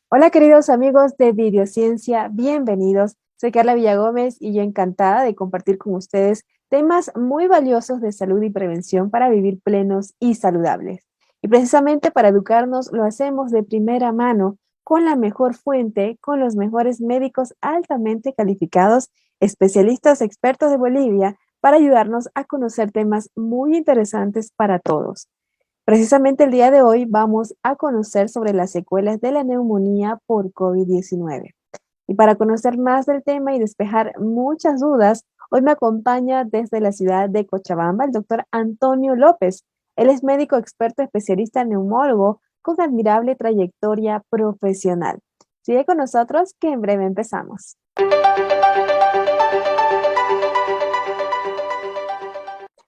Hola queridos amigos de Videociencia, bienvenidos. Soy Carla Villagómez y yo encantada de compartir con ustedes temas muy valiosos de salud y prevención para vivir plenos y saludables. Y precisamente para educarnos lo hacemos de primera mano, con la mejor fuente, con los mejores médicos altamente calificados, especialistas expertos de Bolivia, para ayudarnos a conocer temas muy interesantes para todos. Precisamente el día de hoy vamos a conocer sobre las secuelas de la neumonía por COVID-19. Y para conocer más del tema y despejar muchas dudas, hoy me acompaña desde la ciudad de Cochabamba el doctor Antonio López. Él es médico experto especialista neumólogo con admirable trayectoria profesional. Sigue con nosotros que en breve empezamos.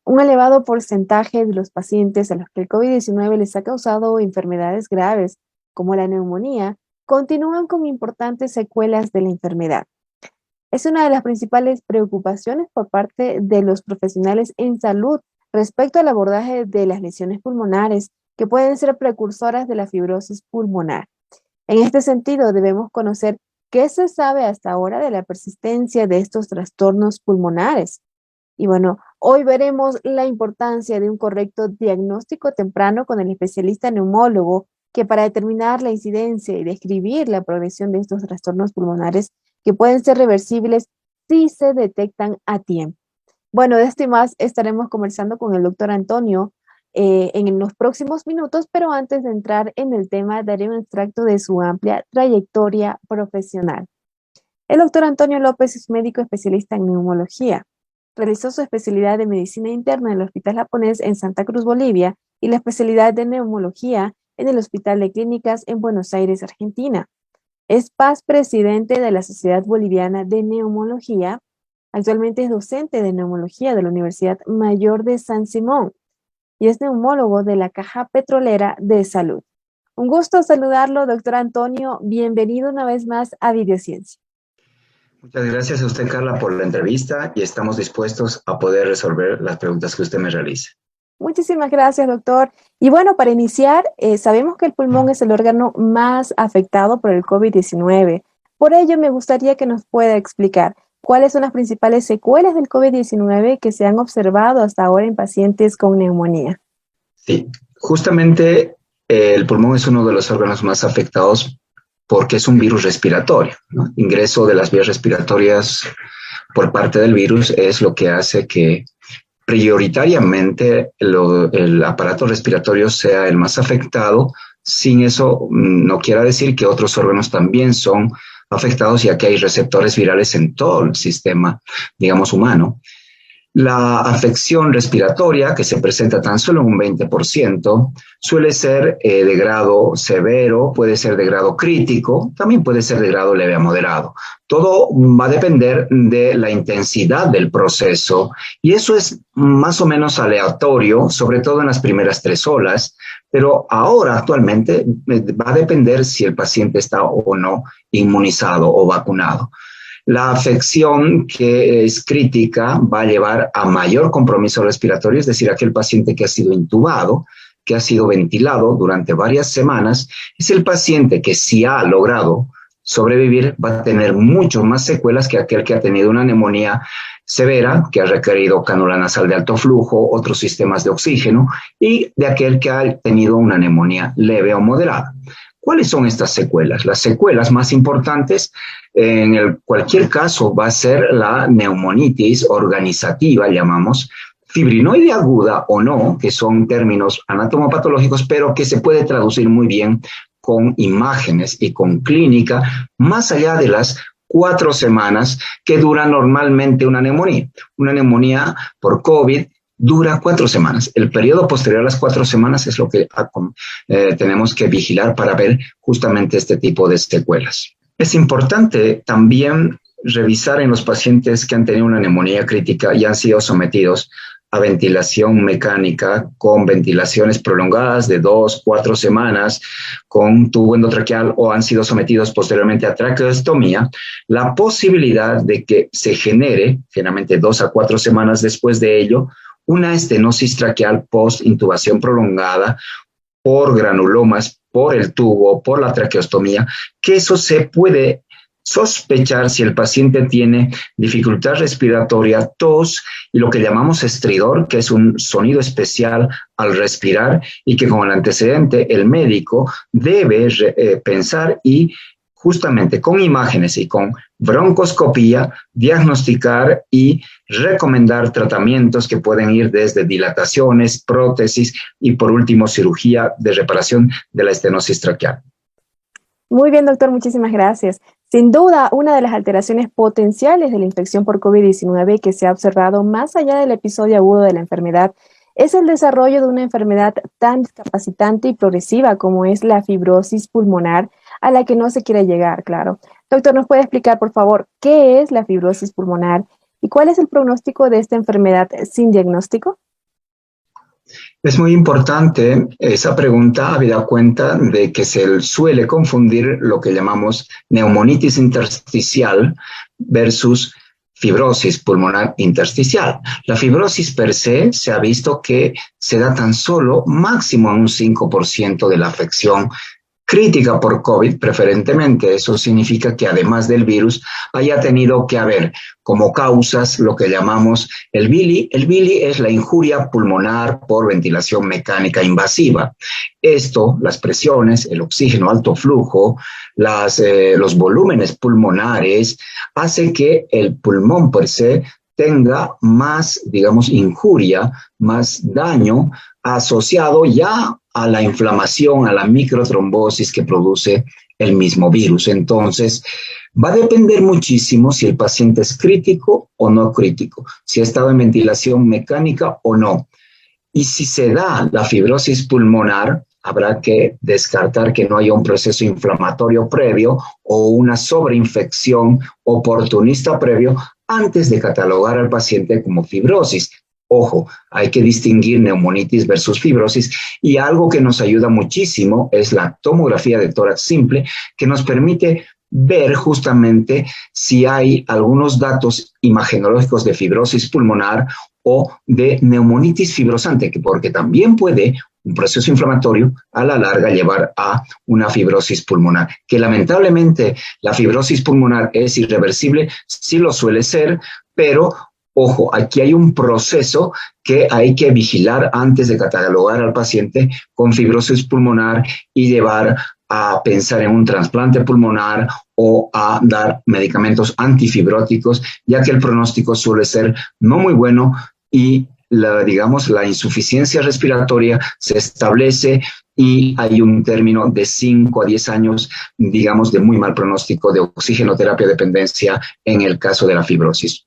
Un elevado porcentaje de los pacientes a los que el COVID-19 les ha causado enfermedades graves, como la neumonía, continúan con importantes secuelas de la enfermedad. Es una de las principales preocupaciones por parte de los profesionales en salud respecto al abordaje de las lesiones pulmonares, que pueden ser precursoras de la fibrosis pulmonar. En este sentido, debemos conocer qué se sabe hasta ahora de la persistencia de estos trastornos pulmonares. Y bueno, hoy veremos la importancia de un correcto diagnóstico temprano con el especialista neumólogo, que para determinar la incidencia y describir la progresión de estos trastornos pulmonares que pueden ser reversibles si se detectan a tiempo. Bueno, de esto y más estaremos conversando con el doctor Antonio en los próximos minutos, pero antes de entrar en el tema, daré un extracto de su amplia trayectoria profesional. El doctor Antonio López es médico especialista en neumología. Realizó su especialidad de medicina interna en el Hospital Japonés en Santa Cruz, Bolivia, y la especialidad de neumología en el Hospital de Clínicas en Buenos Aires, Argentina. Es paz presidente de la Sociedad Boliviana de Neumología. Actualmente es docente de neumología de la Universidad Mayor de San Simón y es neumólogo de la Caja Petrolera de Salud. Un gusto saludarlo, doctor Antonio. Bienvenido una vez más a Videociencia. Muchas gracias a usted, Carla, por la entrevista y estamos dispuestos a poder resolver las preguntas que usted me realice. Muchísimas gracias, doctor. Y bueno, para iniciar, sabemos que el pulmón es el órgano más afectado por el COVID-19. Por ello, me gustaría que nos pueda explicar cuáles son las principales secuelas del COVID-19 que se han observado hasta ahora en pacientes con neumonía. Sí, justamente el pulmón es uno de los órganos más afectados porque es un virus respiratorio, ¿no? Ingreso de las vías respiratorias por parte del virus es lo que hace que prioritariamente el aparato respiratorio sea el más afectado. Sin eso, no quiera decir que otros órganos también son afectados, ya que hay receptores virales en todo el sistema, digamos, humano. La afección respiratoria, que se presenta tan solo en un 20%, suele ser de grado severo, puede ser de grado crítico, también puede ser de grado leve a moderado. Todo va a depender de la intensidad del proceso y eso es más o menos aleatorio, sobre todo en las primeras 3 olas, pero ahora actualmente va a depender si el paciente está o no inmunizado o vacunado. La afección que es crítica va a llevar a mayor compromiso respiratorio, es decir, aquel paciente que ha sido intubado, que ha sido ventilado durante varias semanas, es el paciente que si ha logrado sobrevivir va a tener mucho más secuelas que aquel que ha tenido una neumonía severa, que ha requerido cánula nasal de alto flujo, otros sistemas de oxígeno, y de aquel que ha tenido una neumonía leve o moderada. ¿Cuáles son estas secuelas? Las secuelas más importantes en cualquier caso va a ser la neumonitis organizativa, llamamos, fibrinoide aguda o no, que son términos anatomopatológicos, pero que se puede traducir muy bien con imágenes y con clínica, más allá de las 4 semanas que dura normalmente una neumonía. Una neumonía por COVID dura 4 semanas. El periodo posterior a las 4 semanas es lo que tenemos que vigilar para ver justamente este tipo de secuelas. Es importante también revisar en los pacientes que han tenido una neumonía crítica y han sido sometidos a ventilación mecánica con ventilaciones prolongadas de 2, 4 semanas con tubo endotraqueal o han sido sometidos posteriormente a traqueostomía, la posibilidad de que se genere, generalmente 2 a 4 semanas después de ello, una estenosis traqueal post-intubación prolongada por granulomas por el tubo, por la traqueostomía, que eso se puede sospechar si el paciente tiene dificultad respiratoria, tos y lo que llamamos estridor, que es un sonido especial al respirar y que con el antecedente el médico debe pensar y justamente con imágenes y con broncoscopía diagnosticar y recomendar tratamientos que pueden ir desde dilataciones, prótesis y por último cirugía de reparación de la estenosis traqueal. Muy bien, doctor, muchísimas gracias. Sin duda, una de las alteraciones potenciales de la infección por COVID-19 que se ha observado más allá del episodio agudo de la enfermedad es el desarrollo de una enfermedad tan discapacitante y progresiva como es la fibrosis pulmonar, a la que no se quiere llegar, claro. Doctor, ¿nos puede explicar, por favor, qué es la fibrosis pulmonar y cuál es el pronóstico de esta enfermedad sin diagnóstico? Es muy importante esa pregunta, habida cuenta de que se suele confundir lo que llamamos neumonitis intersticial versus fibrosis pulmonar intersticial. La fibrosis per se ha visto que se da tan solo máximo en un 5% de la afección crítica por COVID, preferentemente. Eso significa que además del virus haya tenido que haber como causas lo que llamamos el BILI. El BILI es la injuria pulmonar por ventilación mecánica invasiva. Esto, las presiones, el oxígeno alto flujo, los volúmenes pulmonares, hace que el pulmón per se tenga más, digamos, injuria, más daño asociado ya a la inflamación, a la microtrombosis que produce el mismo virus. Entonces, va a depender muchísimo si el paciente es crítico o no crítico, si ha estado en ventilación mecánica o no. Y si se da la fibrosis pulmonar, habrá que descartar que no haya un proceso inflamatorio previo o una sobreinfección oportunista previo antes de catalogar al paciente como fibrosis. Ojo, hay que distinguir neumonitis versus fibrosis y algo que nos ayuda muchísimo es la tomografía de tórax simple, que nos permite ver justamente si hay algunos datos imagenológicos de fibrosis pulmonar o de neumonitis fibrosante, porque también puede un proceso inflamatorio a la larga llevar a una fibrosis pulmonar, que lamentablemente la fibrosis pulmonar es irreversible, sí lo suele ser, pero ojo, aquí hay un proceso que hay que vigilar antes de catalogar al paciente con fibrosis pulmonar y llevar a pensar en un trasplante pulmonar o a dar medicamentos antifibróticos, ya que el pronóstico suele ser no muy bueno y la insuficiencia respiratoria se establece y hay un término de 5 a 10 años, digamos, de muy mal pronóstico de oxigenoterapia dependencia en el caso de la fibrosis.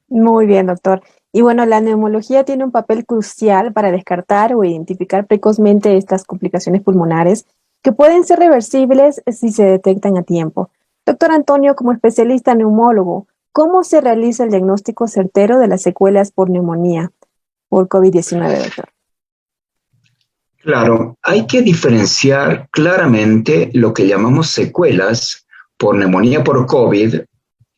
Muy bien, doctor. Y bueno, la neumología tiene un papel crucial para descartar o identificar precozmente estas complicaciones pulmonares que pueden ser reversibles si se detectan a tiempo. Doctor Antonio, como especialista neumólogo, ¿cómo se realiza el diagnóstico certero de las secuelas por neumonía por COVID-19, doctor? Claro, hay que diferenciar claramente lo que llamamos secuelas por neumonía por COVID,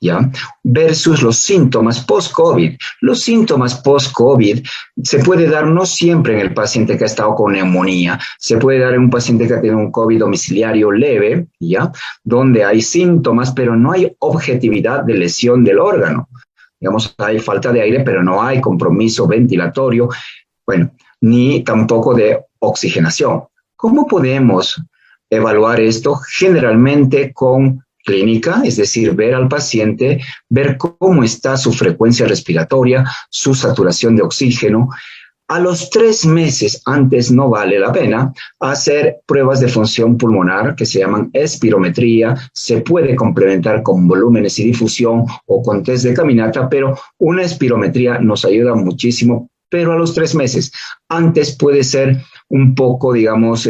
¿ya? Versus los síntomas post-COVID. Los síntomas post-COVID se puede dar no siempre en el paciente que ha estado con neumonía, se puede dar en un paciente que ha tenido un COVID domiciliario leve, ¿ya? Donde hay síntomas, pero no hay objetividad de lesión del órgano. Digamos, hay falta de aire, pero no hay compromiso ventilatorio, bueno, ni tampoco de oxigenación. ¿Cómo podemos evaluar esto? Generalmente con clínica, es decir, ver al paciente, ver cómo está su frecuencia respiratoria, su saturación de oxígeno. A los 3 meses, antes no vale la pena hacer pruebas de función pulmonar que se llaman espirometría, se puede complementar con volúmenes y difusión o con test de caminata, pero una espirometría nos ayuda muchísimo, pero a los 3 meses. Antes puede ser un poco, digamos,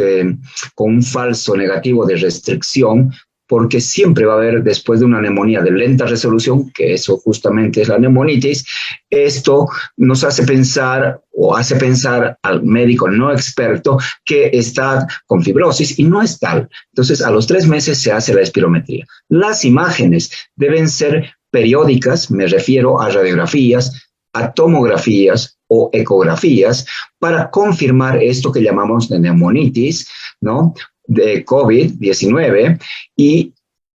con un falso negativo de restricción, porque siempre va a haber, después de una neumonía de lenta resolución, que eso justamente es la neumonitis, esto nos hace pensar o hace pensar al médico no experto que está con fibrosis y no es tal. Entonces, a los 3 meses se hace la espirometría. Las imágenes deben ser periódicas, me refiero a radiografías, a tomografías o ecografías para confirmar esto que llamamos de neumonitis, ¿no?, de COVID-19 y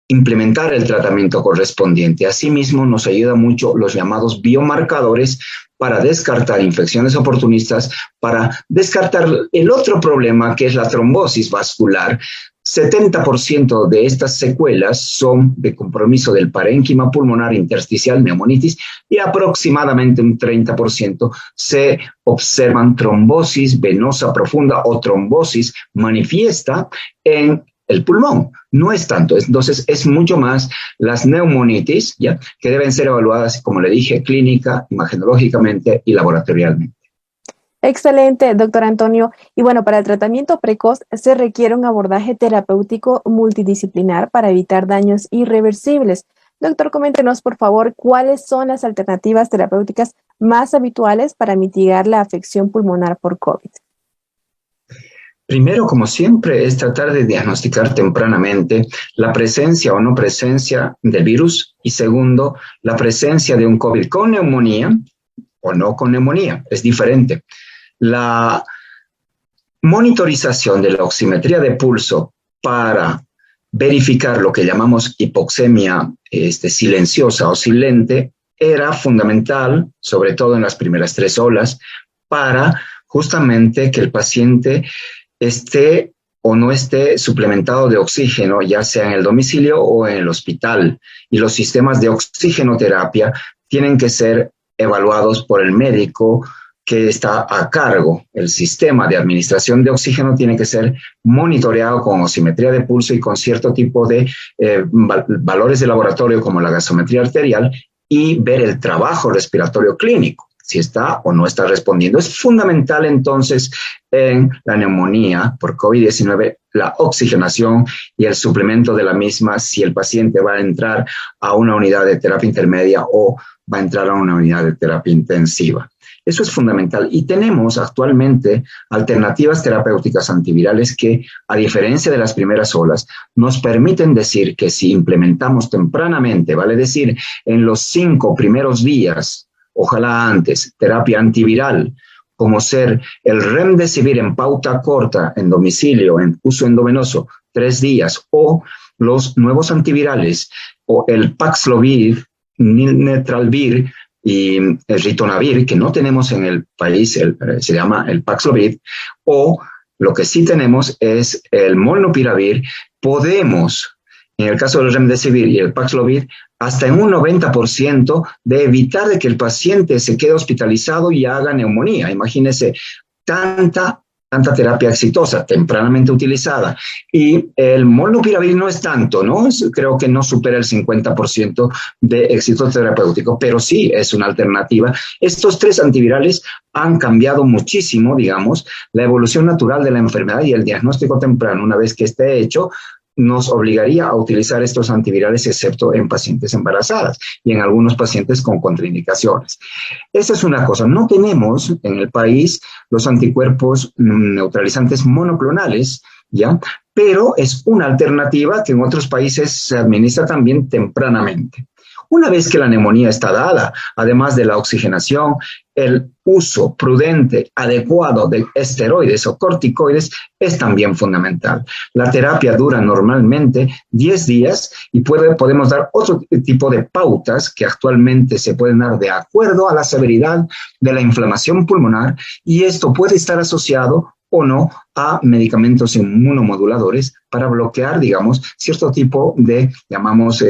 implementar el tratamiento correspondiente. Asimismo, nos ayuda mucho los llamados biomarcadores para descartar infecciones oportunistas, para descartar el otro problema que es la trombosis vascular. 70% de estas secuelas son de compromiso del parénquima pulmonar intersticial, neumonitis, y aproximadamente un 30% se observan trombosis venosa profunda o trombosis manifiesta en el pulmón. No es tanto, entonces es mucho más las neumonitis, ¿ya?, que deben ser evaluadas, como le dije, clínica, imagenológicamente y laboratorialmente. Excelente, doctor Antonio. Y bueno, para el tratamiento precoz se requiere un abordaje terapéutico multidisciplinar para evitar daños irreversibles. Doctor, coméntenos, por favor, cuáles son las alternativas terapéuticas más habituales para mitigar la afección pulmonar por COVID. Primero, como siempre, es tratar de diagnosticar tempranamente la presencia o no presencia del virus, y segundo, la presencia de un COVID con neumonía o no con neumonía. Es diferente. La monitorización de la oximetría de pulso para verificar lo que llamamos hipoxemia silenciosa o silente era fundamental, sobre todo en las primeras 3 olas, para justamente que el paciente esté o no esté suplementado de oxígeno, ya sea en el domicilio o en el hospital. Y los sistemas de oxigenoterapia tienen que ser evaluados por el médico que está a cargo. El sistema de administración de oxígeno tiene que ser monitoreado con oximetría de pulso y con cierto tipo de valores de laboratorio como la gasometría arterial, y ver el trabajo respiratorio clínico, si está o no está respondiendo. Es fundamental entonces en la neumonía por COVID-19 la oxigenación y el suplemento de la misma, si el paciente va a entrar a una unidad de terapia intermedia o va a entrar a una unidad de terapia intensiva. Eso es fundamental. Y tenemos actualmente alternativas terapéuticas antivirales que, a diferencia de las primeras olas, nos permiten decir que si implementamos tempranamente, vale decir, en los 5 primeros días, ojalá antes, terapia antiviral, como ser el remdesivir en pauta corta, en domicilio, en uso endovenoso, 3 días, o los nuevos antivirales, o el Paxlovid, Nilnetralvir y el Ritonavir, que no tenemos en el país, se llama el Paxlovid, o lo que sí tenemos es el Molnupiravir. Podemos, en el caso del Remdesivir y el Paxlovid, hasta en un 90% de evitar de que el paciente se quede hospitalizado y haga neumonía. Imagínese tanta terapia exitosa, tempranamente utilizada. Y el Molnupiravir no es tanto, ¿no? Creo que no supera el 50% de éxito terapéutico, pero sí es una alternativa. Estos 3 antivirales han cambiado muchísimo, digamos, la evolución natural de la enfermedad, y el diagnóstico temprano, una vez que esté hecho, nos obligaría a utilizar estos antivirales, excepto en pacientes embarazadas y en algunos pacientes con contraindicaciones. Esa es una cosa. No tenemos en el país los anticuerpos neutralizantes monoclonales, ¿ya? Pero es una alternativa que en otros países se administra también tempranamente. Una vez que la neumonía está dada, además de la oxigenación, el uso prudente, adecuado de esteroides o corticoides es también fundamental. La terapia dura normalmente 10 días y podemos dar otro tipo de pautas que actualmente se pueden dar de acuerdo a la severidad de la inflamación pulmonar, y esto puede estar asociado o no a medicamentos inmunomoduladores para bloquear, digamos, cierto tipo de, llamamos,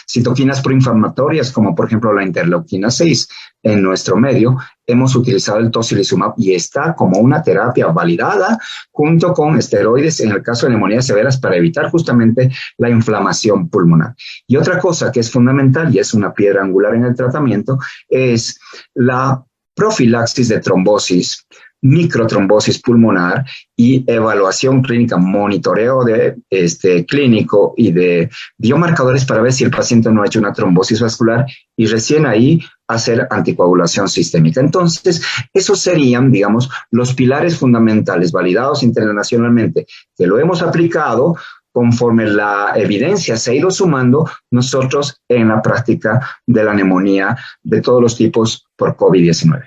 citoquinas proinflamatorias, como por ejemplo la interleuquina 6. En nuestro medio hemos utilizado el tocilizumab y está como una terapia validada junto con esteroides en el caso de neumonías severas para evitar justamente la inflamación pulmonar. Y otra cosa que es fundamental y es una piedra angular en el tratamiento es la profilaxis de trombosis, microtrombosis pulmonar y evaluación clínica, monitoreo de clínico y de biomarcadores para ver si el paciente no ha hecho una trombosis vascular, y recién ahí hacer anticoagulación sistémica. Entonces, esos serían, digamos, los pilares fundamentales validados internacionalmente, que lo hemos aplicado conforme la evidencia se ha ido sumando nosotros en la práctica de la neumonía de todos los tipos por COVID-19.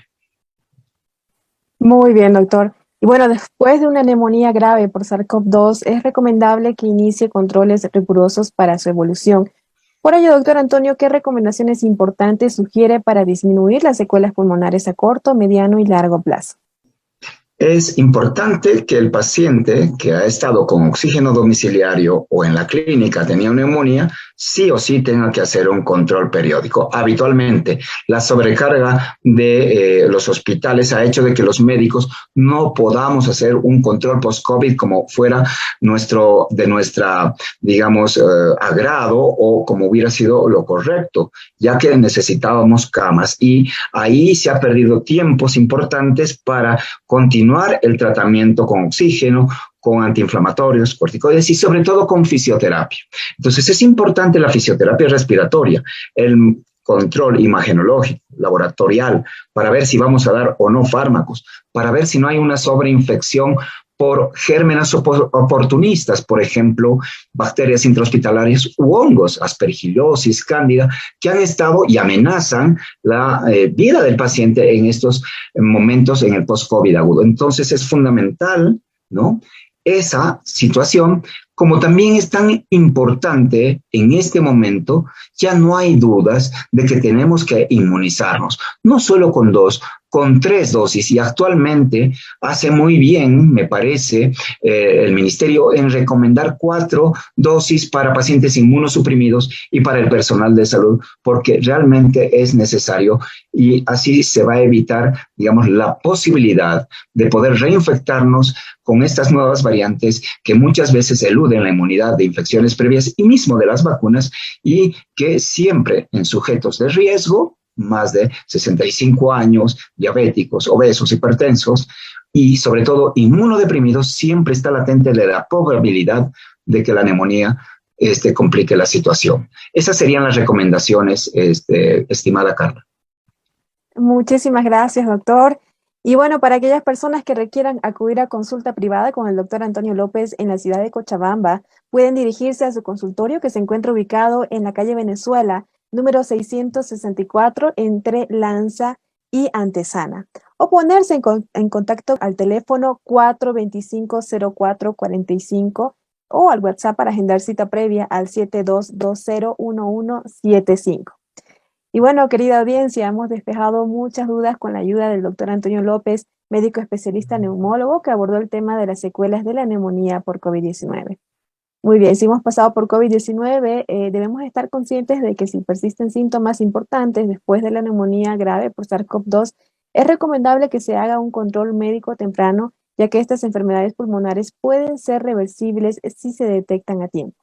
Muy bien, doctor. Y bueno, después de una neumonía grave por SARS-CoV-2, es recomendable que inicie controles rigurosos para su evolución. Por ello, doctor Antonio, ¿qué recomendaciones importantes sugiere para disminuir las secuelas pulmonares a corto, mediano y largo plazo? Es importante que el paciente que ha estado con oxígeno domiciliario o en la clínica tenía neumonía, sí o sí tenga que hacer un control periódico. Habitualmente, la sobrecarga de los hospitales ha hecho de que los médicos no podamos hacer un control post-COVID como fuera de nuestra, digamos, agrado o como hubiera sido lo correcto, ya que necesitábamos camas y ahí se ha perdido tiempos importantes para continuar el tratamiento con oxígeno, con antiinflamatorios, corticoides y sobre todo con fisioterapia. Entonces es importante la fisioterapia respiratoria, el control imagenológico, laboratorial, para ver si vamos a dar o no fármacos, para ver si no hay una sobreinfección por gérmenes oportunistas, por ejemplo, bacterias intrahospitalarias u hongos, aspergilosis, cándida, que han estado y amenazan la vida del paciente en estos momentos en el post-COVID agudo. Entonces es fundamental, ¿no? Esa situación, como también es tan importante en este momento, ya no hay dudas de que tenemos que inmunizarnos, no solo con 2, con 3 dosis. Y actualmente hace muy bien, me parece, el ministerio en recomendar 4 dosis para pacientes inmunosuprimidos y para el personal de salud, porque realmente es necesario y así se va a evitar, digamos, la posibilidad de poder reinfectarnos con estas nuevas variantes que muchas veces eluden la inmunidad de infecciones previas y mismo de las vacunas y que siempre en sujetos de riesgo, más de 65 años, diabéticos, obesos, hipertensos y sobre todo inmunodeprimidos, siempre está latente la probabilidad de que la neumonía complique la situación. Esas serían las recomendaciones, estimada Carla. Muchísimas gracias, doctor. Y bueno, para aquellas personas que requieran acudir a consulta privada con el doctor Antonio López en la ciudad de Cochabamba, pueden dirigirse a su consultorio que se encuentra ubicado en la calle Venezuela, número 664, entre Lanza y Antesana. O ponerse en contacto al teléfono 425-0445 o al WhatsApp para agendar cita previa al 72201175. Y bueno, querida audiencia, hemos despejado muchas dudas con la ayuda del doctor Antonio López, médico especialista neumólogo, que abordó el tema de las secuelas de la neumonía por COVID-19. Muy bien, si hemos pasado por COVID-19, debemos estar conscientes de que si persisten síntomas importantes después de la neumonía grave por SARS-CoV-2, es recomendable que se haga un control médico temprano, ya que estas enfermedades pulmonares pueden ser reversibles si se detectan a tiempo.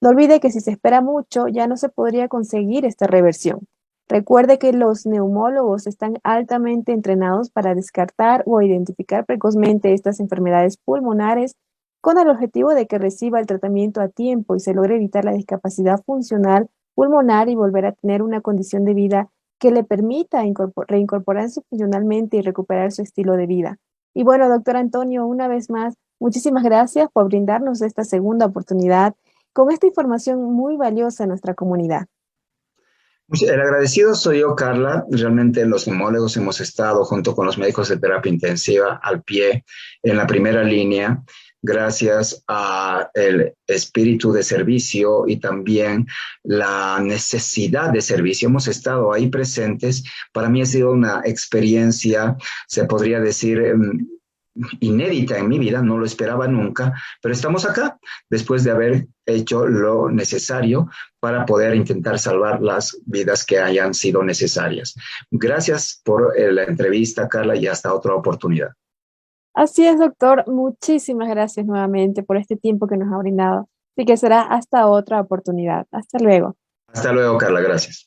No olvide que si se espera mucho, ya no se podría conseguir esta reversión. Recuerde que los neumólogos están altamente entrenados para descartar o identificar precozmente estas enfermedades pulmonares con el objetivo de que reciba el tratamiento a tiempo y se logre evitar la discapacidad funcional pulmonar y volver a tener una condición de vida que le permita reincorporarse funcionalmente y recuperar su estilo de vida. Y bueno, doctor Antonio, una vez más, muchísimas gracias por brindarnos esta segunda oportunidad con esta información muy valiosa a nuestra comunidad. El agradecido soy yo, Carla. Realmente los neumólogos hemos estado junto con los médicos de terapia intensiva al pie en la primera línea, gracias al espíritu de servicio y también la necesidad de servicio. Hemos estado ahí presentes. Para mí ha sido una experiencia, se podría decir, inédita en mi vida, no lo esperaba nunca, pero estamos acá después de haber hecho lo necesario para poder intentar salvar las vidas que hayan sido necesarias. Gracias por la entrevista, Carla, y hasta otra oportunidad. Así es, doctor. Muchísimas gracias nuevamente por este tiempo que nos ha brindado. Así que será hasta otra oportunidad. Hasta luego. Hasta luego, Carla, gracias.